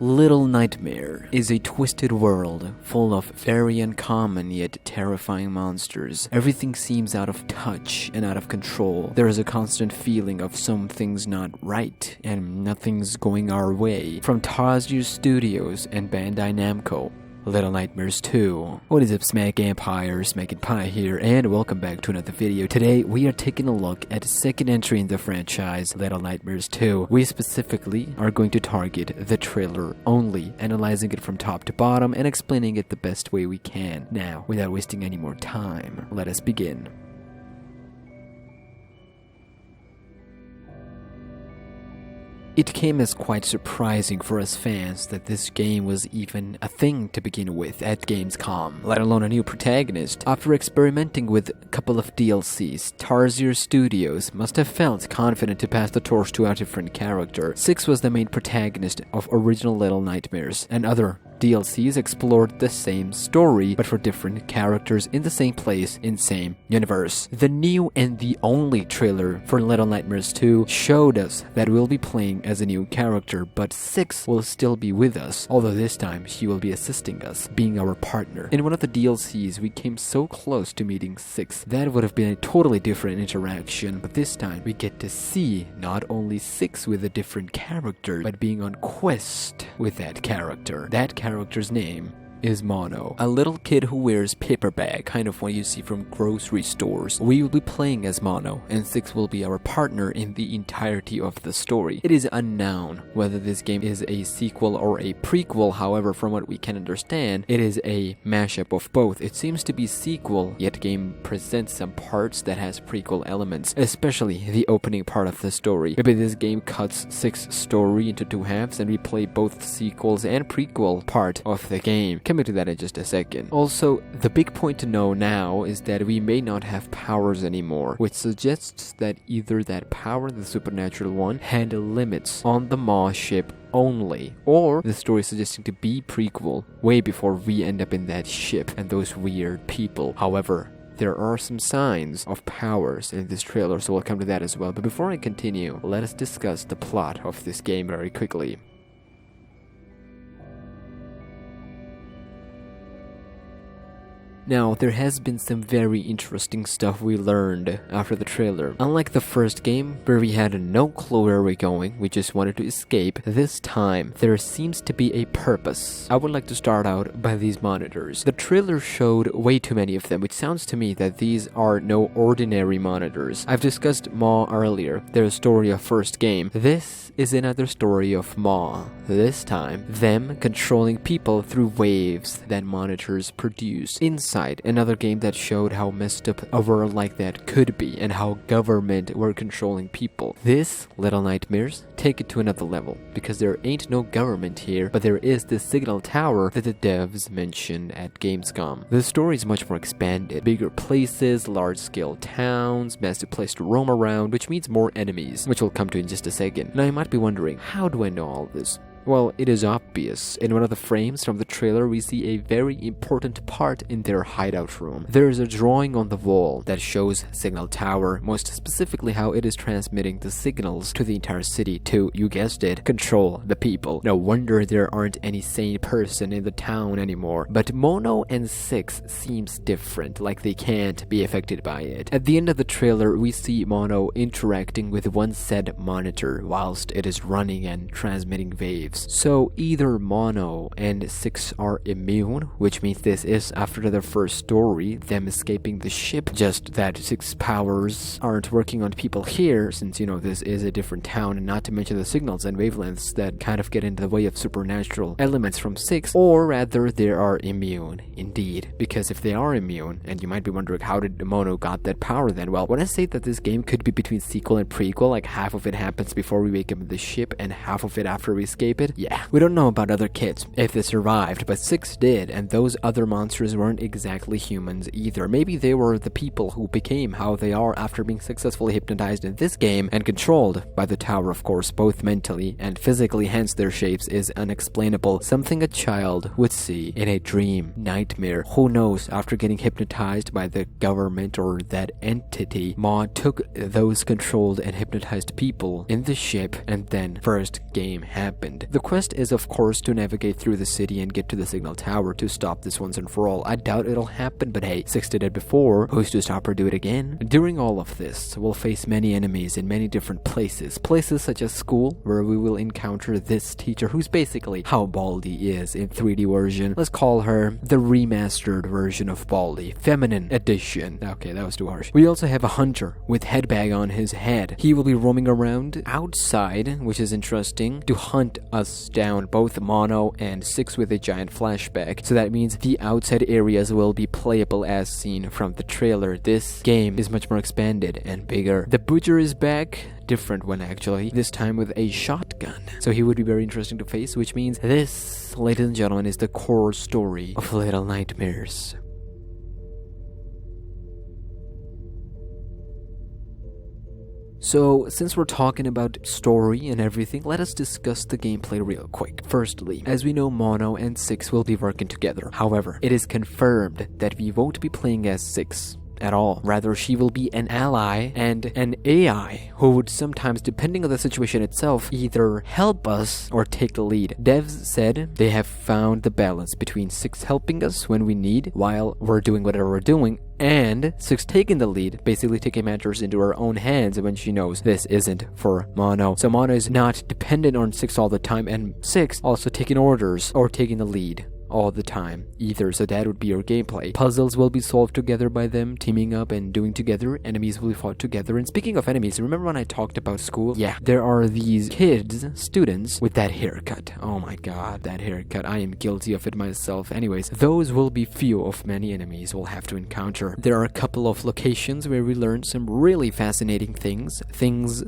Little Nightmare is a twisted world full of very uncommon yet terrifying monsters. Everything seems out of touch and out of control. There is a constant feeling of something's not right and nothing's going our way. From Tarsier Studios and Bandai Namco, Little Nightmares 2. What is up, SmackNPie here, and welcome back to another video. Today, we are taking a look at the second entry in the franchise, Little Nightmares 2. We specifically are going to target the trailer only, analyzing it from top to bottom and explaining it the best way we can. Now, without wasting any more time, let us begin. It came as quite surprising for us fans that this game was even a thing to begin with at Gamescom, let alone a new protagonist. After experimenting with a couple of DLCs, Tarsier Studios must have felt confident to pass the torch to a different character. 6 was the main protagonist of original Little Nightmares, and other DLCs explored the same story, but for different characters in the same place in same universe. The new and the only trailer for Little Nightmares 2 showed us that we'll be playing as a new character, but 6 will still be with us, although this time she will be assisting us, being our partner. In one of the DLCs, we came so close to meeting 6. That would have been a totally different interaction, but this time we get to see not only 6 with a different character, but being on quest with that character. That character's name is Mono, a little kid who wears paper bag, kind of what you see from grocery stores. We will be playing as Mono, and 6 will be our partner in the entirety of the story. It is unknown whether this game is a sequel or a prequel. However, from what we can understand, it is a mashup of both. It seems to be sequel, yet game presents some parts that has prequel elements, especially the opening part of the story. Maybe this game cuts 6's story into two halves and we play both sequels and prequel part of the game. Coming to that in just a second. Also, the big point to know now is that we may not have powers anymore, which suggests that either that power, the supernatural one, had limits on the Maw ship only, or the story is suggesting to be prequel way before we end up in that ship and those weird people. However, there are some signs of powers in this trailer, so we'll come to that as well. But before I continue, let us discuss the plot of this game very quickly. Now, there has been some very interesting stuff we learned after the trailer. Unlike the first game, where we had no clue where we're going, we just wanted to escape, this time there seems to be a purpose. I would like to start out by these monitors. The trailer showed way too many of them, which sounds to me that these are no ordinary monitors. I've discussed Maw earlier, their story of first game. This is another story of Maw. This time, them controlling people through waves that monitors produce. Inside, another game that showed how messed up a world like that could be and how government were controlling people. This, Little Nightmares, take it to another level, because there ain't no government here, but there is this signal tower that the devs mentioned at Gamescom. The story is much more expanded. Bigger places, large-scale towns, massive place to roam around, which means more enemies, which we'll come to in just a second. Now you might be wondering, how do I know all this? Well, it is obvious. In one of the frames from the trailer, we see a very important part in their hideout room. There is a drawing on the wall that shows Signal Tower, most specifically how it is transmitting the signals to the entire city to, you guessed it, control the people. No wonder there aren't any sane person in the town anymore. But Mono and 6 seems different, like they can't be affected by it. At the end of the trailer, we see Mono interacting with one said monitor whilst it is running and transmitting waves. So either Mono and 6 are immune, which means this is after their first story, them escaping the ship, just that 6 powers aren't working on people here, since, you know, this is a different town, and not to mention the signals and wavelengths that kind of get into the way of supernatural elements from 6, or rather they are immune, indeed. Because if they are immune, and you might be wondering how did Mono got that power then? Well, when I say that this game could be between sequel and prequel, like half of it happens before we wake up in the ship and half of it after we escape it, yeah, we don't know about other kids, if they survived, but 6 did, and those other monsters weren't exactly humans either. Maybe they were the people who became how they are after being successfully hypnotized in this game and controlled by the tower, of course, both mentally and physically, hence their shapes is unexplainable. Something a child would see in a dream, nightmare. Who knows, after getting hypnotized by the government or that entity, Maw took those controlled and hypnotized people in the ship, and then first game happened. The quest is of course to navigate through the city and get to the signal tower to stop this once and for all. I doubt it'll happen, but hey, 6 did it before, who's to stop her do it again? During all of this, we'll face many enemies in many different places such as school, where we will encounter this teacher who's basically how Baldi is in 3D version. Let's call her the remastered version of Baldi, feminine edition. Okay, that was too harsh. We also have a hunter with headbag on his head. He will be roaming around outside, which is interesting, to hunt us down, both Mono and 6 with a giant flashback. So that means the outside areas will be playable as seen from the trailer. This game is much more expanded and bigger. The butcher is back, different one actually, this time with a shotgun. So he would be very interesting to face, which means this, ladies and gentlemen, is the core story of Little Nightmares. So, since we're talking about story and everything, let us discuss the gameplay real quick. Firstly, as we know, Mono and 6 will be working together. However, it is confirmed that we won't be playing as 6 at all. Rather, she will be an ally and an AI who would sometimes, depending on the situation itself, either help us or take the lead. Devs said they have found the balance between 6 helping us when we need while we're doing whatever we're doing, and 6 taking the lead, basically taking matters into her own hands when she knows this isn't for Mono. So Mono is not dependent on 6 all the time, and 6 also taking orders or taking the lead all the time either. So that would be your gameplay. Puzzles will be solved together by them teaming up and doing together. Enemies will be fought together. And speaking of enemies, remember when I talked about school? Yeah, there are these kids, students with that haircut. Oh my god, that haircut. I am guilty of it myself. Anyways, those will be few of many enemies we'll have to encounter. There are a couple of locations where we learned some really fascinating things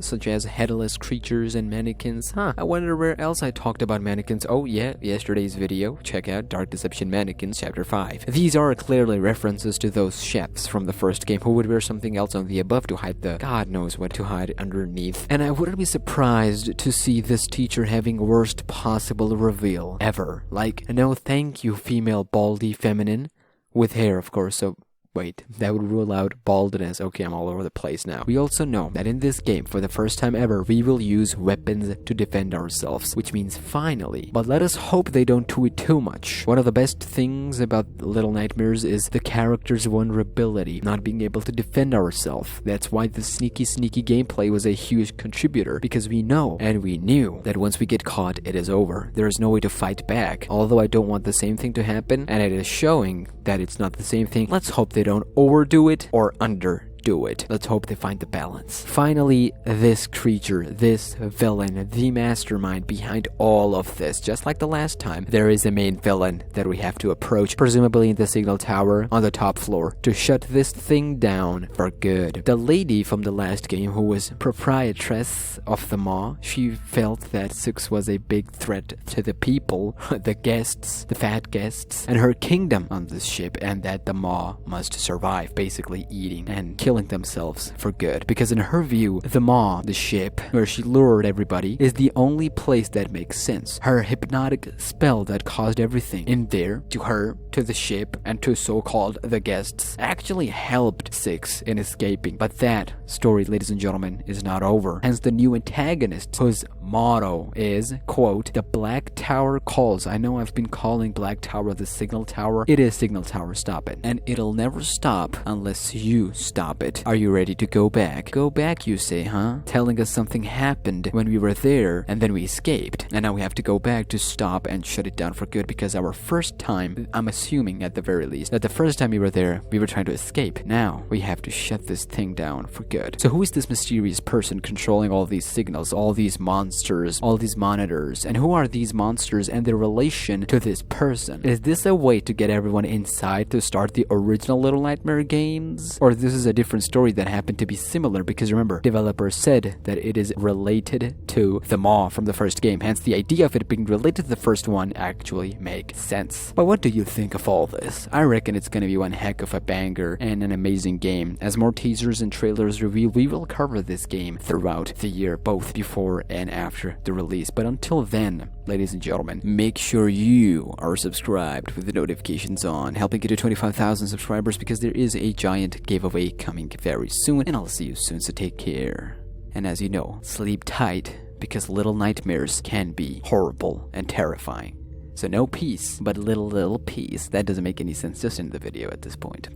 such as headless creatures and mannequins. I wonder where else I talked about mannequins. Oh yeah, yesterday's video. Check out Dark Deception Mannequins Chapter 5. These are clearly references to those chefs from the first game who would wear something else on the above to hide the god knows what to hide underneath. And I wouldn't be surprised to see this teacher having worst possible reveal ever. Like, no thank you, female Baldi feminine. With hair, of course, so wait, that would rule out baldness. Okay, I'm all over the place now. We also know that in this game, for the first time ever, we will use weapons to defend ourselves, which means finally. But let us hope they don't do it too much. One of the best things about Little Nightmares is the character's vulnerability, not being able to defend ourselves. That's why the sneaky gameplay was a huge contributor, because we know, and we knew, that once we get caught, it is over. There is no way to fight back. Although I don't want the same thing to happen, and it is showing that it's not the same thing, let's hope they don't overdo it or underdo it. Let's hope they find the balance. Finally, this creature, this villain, the mastermind behind all of this. Just like the last time, there is a main villain that we have to approach, presumably in the signal tower on the top floor, to shut this thing down for good. The lady from the last game who was proprietress of the maw, she felt that 6 was a big threat to the people, the guests, the fat guests, and her kingdom on this ship, and that the maw must survive, basically eating and killing themselves for good. Because in her view, the maw, the ship, where she lured everybody, is the only place that makes sense. Her hypnotic spell that caused everything in there, to her, to the ship, and to so-called the guests, actually helped 6 in escaping. But that story, ladies and gentlemen, is not over. Hence the new antagonist, whose motto is, quote, "The Black Tower calls." I know I've been calling Black Tower the Signal Tower. It is Signal Tower, stop it. And it'll never stop unless you stop it. Are you ready to go back? Go back, you say, huh? Telling us something happened when we were there, and then we escaped. And now we have to go back to stop and shut it down for good, because our first time, I'm assuming at the very least, that the first time we were there, we were trying to escape. Now, we have to shut this thing down for good. So who is this mysterious person controlling all these signals, all these monsters, all these monitors? And who are these monsters and their relation to this person? Is this a way to get everyone inside to start the original Little Nightmare games? Or this is a different story that happened to be similar? Because remember, developers said that it is related to the maw from the first game. Hence, the idea of it being related to the first one actually makes sense. But what do you think of all this? I reckon it's gonna be one heck of a banger and an amazing game. As more teasers and trailers reveal, we will cover this game throughout the year, both before and after the release. But until then, ladies and gentlemen, make sure you are subscribed with the notifications on, helping get to 25,000 subscribers, because there is a giant giveaway coming very soon, and I'll see you soon, so take care. And as you know, sleep tight, because little nightmares can be horrible and terrifying. So no peace, but little peace. That doesn't make any sense just in the video at this point.